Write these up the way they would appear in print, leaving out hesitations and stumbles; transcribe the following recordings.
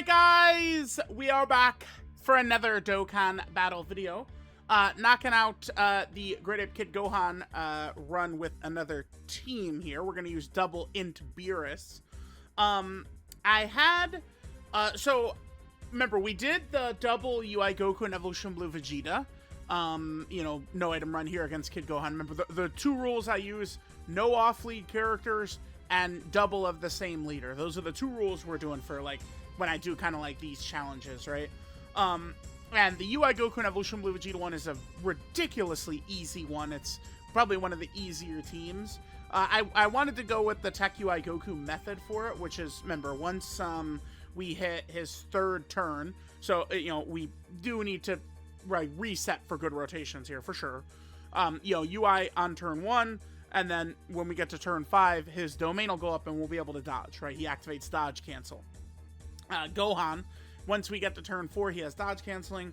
Alright guys, we are back for another Dokkan battle video. Knocking out the Great Ape Kid Gohan run with another team here. We're going to use double INT BEERUS. So remember we did the double UI Goku and Evolution Blue Vegeta. You know, no item run here against Kid Gohan. Remember the two rules I use: no off-lead characters and double of the same leader. Those are the two rules we're doing for like when I do kind of like these challenges, right? And the UI Goku and Evolution Blue Vegeta one is a ridiculously easy one. It's probably one of the easier teams. I wanted to go with the Tech UI Goku method for it, which is, remember, once we hit his third turn, so, you know, we do need to reset for good rotations here, for sure. You know, UI on turn 1, and then when we get to turn 5, his domain will go up and we'll be able to dodge, right? He activates dodge cancel. Gohan, once we get to turn 4, he has dodge canceling,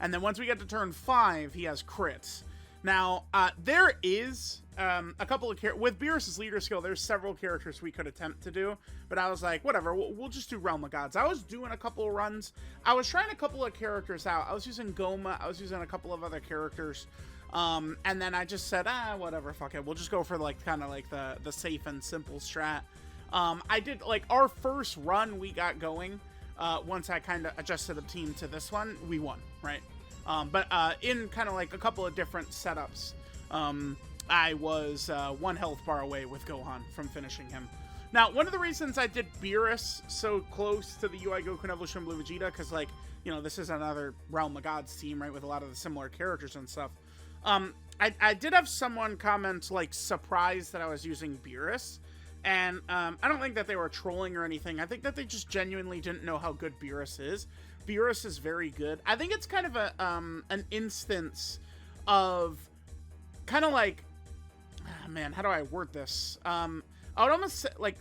and then once we get to turn 5, he has crits. Now, there is a couple of with Beerus' leader skill, there's several characters we could attempt to do, but I was like, whatever, we'll just do Realm of Gods. I was doing a couple of runs. I was trying a couple of characters out. I was using Goma. I was using a couple of other characters. And then I just said, whatever, fuck it. We'll just go for like kind of like the safe and simple strat. I did like our first run we got going. Once I kind of adjusted the team to this one, we won, right? But in kind of like a couple of different setups, I was 1 health bar away with Gohan from finishing him. Now, one of the reasons I did Beerus so close to the UI Goku and Evolution Blue Vegeta, because, like, you know, this is another Realm of Gods team, right, with a lot of the similar characters and stuff. I did have someone comment, like, surprised that I was using Beerus. And I don't think that they were trolling or anything. I think that they just genuinely didn't know how good Beerus is. Beerus is very good. I think it's kind of a an instance of kind of like, man, how do I word this? I would almost say like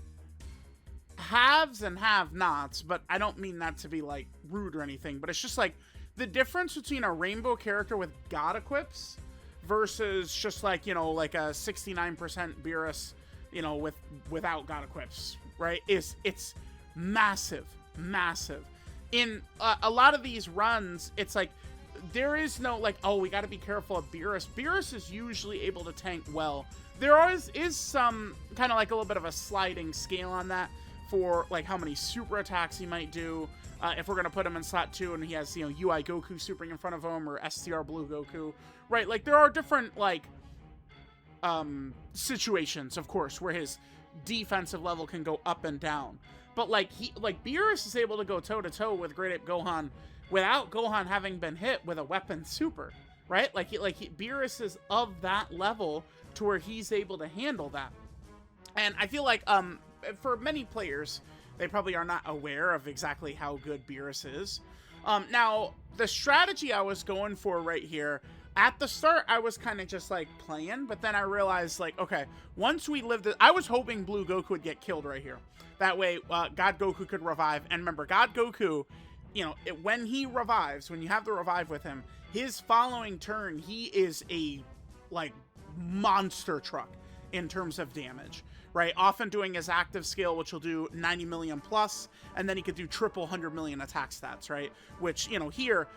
haves and have-nots, but I don't mean that to be like rude or anything. But it's just like the difference between a rainbow character with God equips versus just like, you know, like a 69% Beerus, you know, without God equips, right? It's massive. In a lot of these runs, it's like there is no like, oh, we got to be careful of Beerus. Beerus is usually able to tank well. There is some kind of like a little bit of a sliding scale on that for like how many super attacks he might do. If we're gonna put him in slot 2 and he has, you know, UI Goku supering in front of him or STR Blue Goku, right? Like there are different like situations, of course, where his defensive level can go up and down. But like Beerus is able to go toe to toe with Great Ape Gohan without Gohan having been hit with a weapon super, right? Beerus is of that level to where he's able to handle that. And I feel like for many players, they probably are not aware of exactly how good Beerus is. Now, the strategy I was going for right here, at the start, I was kind of just, like, playing, but then I realized, like, okay, once we lived it, I was hoping Blue Goku would get killed right here. That way, God Goku could revive. And remember, God Goku, you know, when he revives, when you have the revive with him, his following turn, he is a, like, monster truck in terms of damage, right? Often doing his active skill, which will do 90 million plus, and then he could do triple 100 million attack stats, right? Which, you know, here,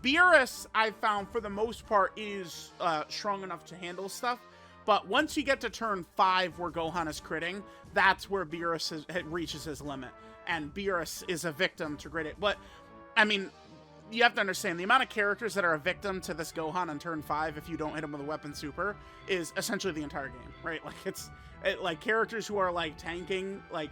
Beerus, I found, for the most part, is strong enough to handle stuff. But once you get to turn 5 where Gohan is critting, that's where Beerus reaches his limit. And Beerus is a victim to Great Ape. But, I mean, you have to understand, the amount of characters that are a victim to this Gohan on turn 5, if you don't hit him with a weapon super, is essentially the entire game, right? Like, like, characters who are, like, tanking, like,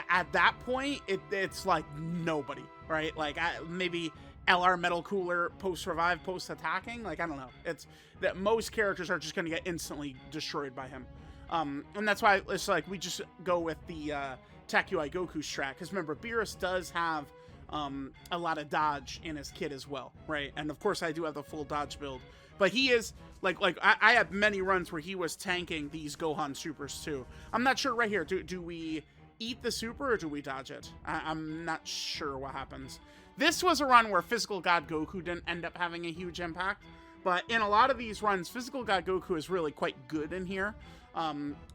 at that point, it's, like, nobody, right? Like, maybe LR Metal Cooler post-revive, post-attacking. Like, I don't know. It's that most characters are just going to get instantly destroyed by him. And that's why it's like we just go with the Tech UI Goku strat. Because remember, Beerus does have a lot of dodge in his kit as well, right? And of course, I do have the full dodge build. But he is, like I have many runs where he was tanking these Gohan supers too. I'm not sure right here. Do we eat the super or do we dodge it? I'm not sure what happens. This was a run where Physical God Goku didn't end up having a huge impact, but in a lot of these runs, Physical God Goku is really quite good in here.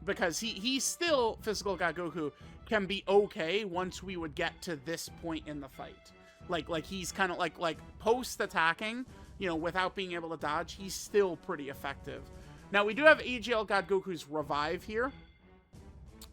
Because he still, Physical God Goku, can be okay once we would get to this point in the fight. Like he's kind of like post-attacking, you know, without being able to dodge, he's still pretty effective. Now, we do have AGL God Goku's Revive here.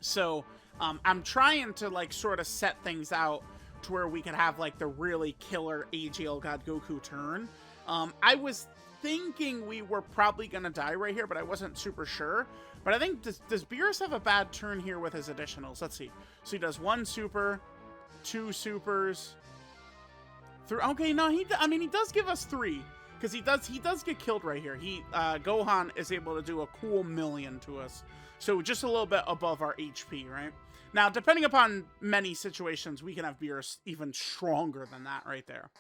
So, I'm trying to, like, sort of set things out to where we could have, like, the really killer AGL God Goku turn. I was thinking we were probably going to die right here, but I wasn't super sure. But I think, does Beerus have a bad turn here with his additionals? Let's see. So he does 1 super, 2 supers, 3. Okay, no, he does give us 3. Because he does get killed right here. Gohan is able to do a cool million to us. So just a little bit above our HP, right? Now, depending upon many situations, we can have Beerus even stronger than that right there.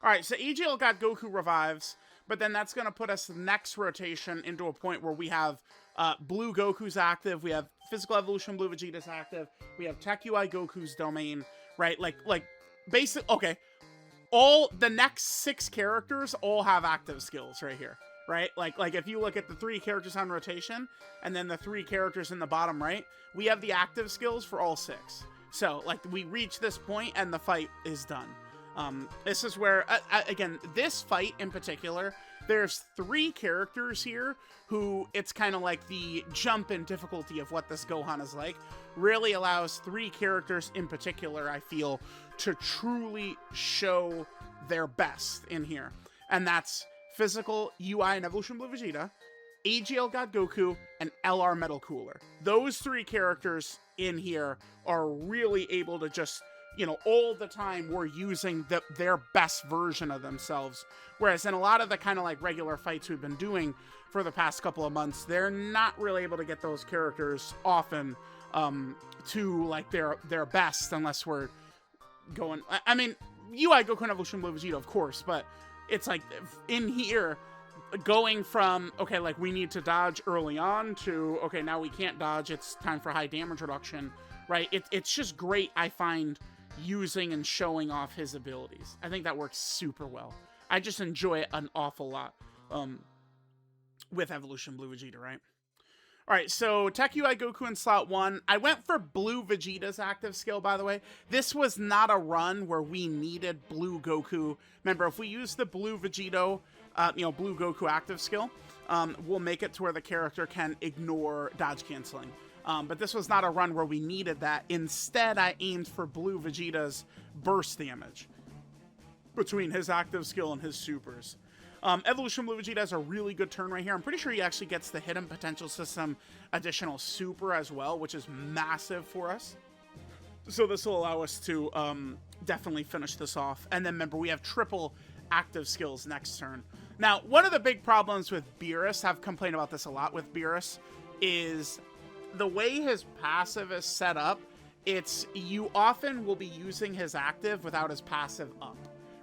All right, so AGL God Goku revives, but then that's going to put us next rotation into a point where we have Blue Goku's active, we have Physical Evolution Blue Vegeta's active, we have Tech UI Goku's domain, right? Like basic, okay. All the next 6 characters all have active skills right here, right? Like if you look at the 3 characters on rotation and then the 3 characters in the bottom right, we have the active skills for all 6. So like we reach this point and the fight is done. This is where, again, this fight in particular, there's 3 characters here who it's kind of like the jump in difficulty of what this Gohan is like. Really allows 3 characters in particular, I feel, to truly show their best in here. And that's Physical UI and Evolution Blue Vegeta, AGL God Goku, and LR Metal Cooler. Those 3 characters in here are really able to just, you know, all the time we're using their best version of themselves. Whereas in a lot of the kind of like regular fights we've been doing for the past couple of months, they're not really able to get those characters often to like their best unless we're going, I mean, UI Goku and Evolution Blue Vegeta, of course, but it's like in here, going from, okay, like we need to dodge early on to, okay, now we can't dodge, it's time for high damage reduction, right? It's just great, I find, using and showing off his abilities. I think that works super well. I just enjoy it an awful lot with Evolution Blue Vegeta, right? All right, so Tech UI Goku in slot 1. I went for Blue Vegeta's active skill, by the way. This was not a run where we needed Blue Goku. Remember, if we use the Blue Vegeta, Blue Goku active skill, we'll make it to where the character can ignore dodge canceling. But this was not a run where we needed that. Instead, I aimed for Blue Vegeta's burst damage between his active skill and his supers. Evolution Blue Vegeta has a really good turn right here. I'm pretty sure he actually gets the Hidden Potential System additional super as well, which is massive for us. So this will allow us to definitely finish this off. And then remember, we have triple active skills next turn. Now, one of the big problems with Beerus, I've complained about this a lot with Beerus, is the way his passive is set up, you often will be using his active without his passive up,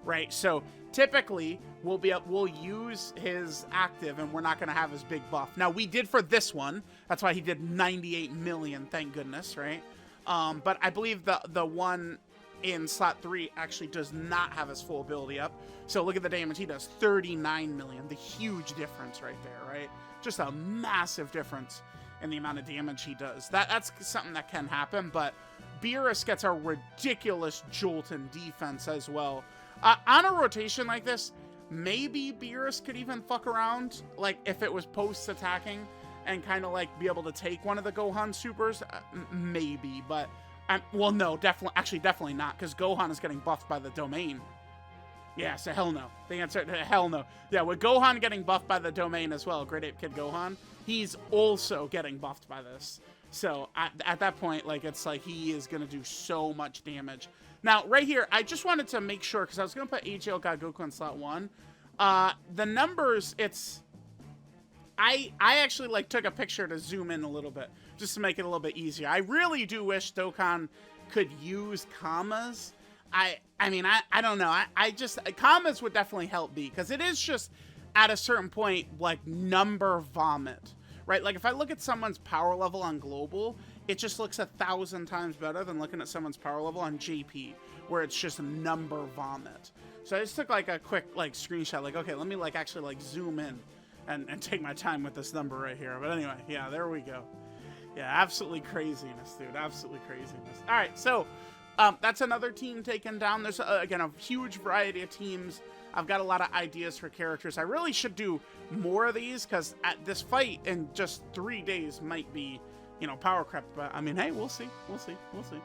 right? So typically we'll use his active and we're not going to have his big buff. Now we did for this one, that's why he did 98 million, thank goodness, right? But I believe the one in slot 3 actually does not have his full ability up. So look at the damage he does, 39 million, the huge difference right there, right? Just a massive difference in the amount of damage he does. That's something that can happen, but Beerus gets a ridiculous jolt in defense as well. On a rotation like this, maybe Beerus could even fuck around, like if it was post-attacking and kind of like be able to take one of the Gohan supers, maybe, but well, no, definitely not, because Gohan is getting buffed by the domain. Yeah, so hell no. The answer, hell no. Yeah, with Gohan getting buffed by the domain as well, Great Ape Kid Gohan, he's also getting buffed by this. So at that point, like, it's like he is going to do so much damage. Now, right here, I just wanted to make sure, because I was going to put AGL God Goku in slot 1. The numbers, I actually, like, took a picture to zoom in a little bit, just to make it a little bit easier. I really do wish Dokkan could use commas. I mean, I don't know. I just, commas would definitely help me, because it is just, at a certain point, like, number vomit, right? Like, if I look at someone's power level on global, it just looks 1,000 times better than looking at someone's power level on JP, where it's just number vomit. So I just took, like, a quick, like, screenshot, like, okay, let me, like, actually, like, zoom in and take my time with this number right here. But anyway, yeah, there we go. Yeah, absolutely craziness, dude. Absolutely craziness. All right, so that's another team taken down. There's, again, a huge variety of teams. I've got a lot of ideas for characters. I really should do more of these because at this fight in just 3 days might be, you know, power crept. But, I mean, hey, we'll see. We'll see. We'll see.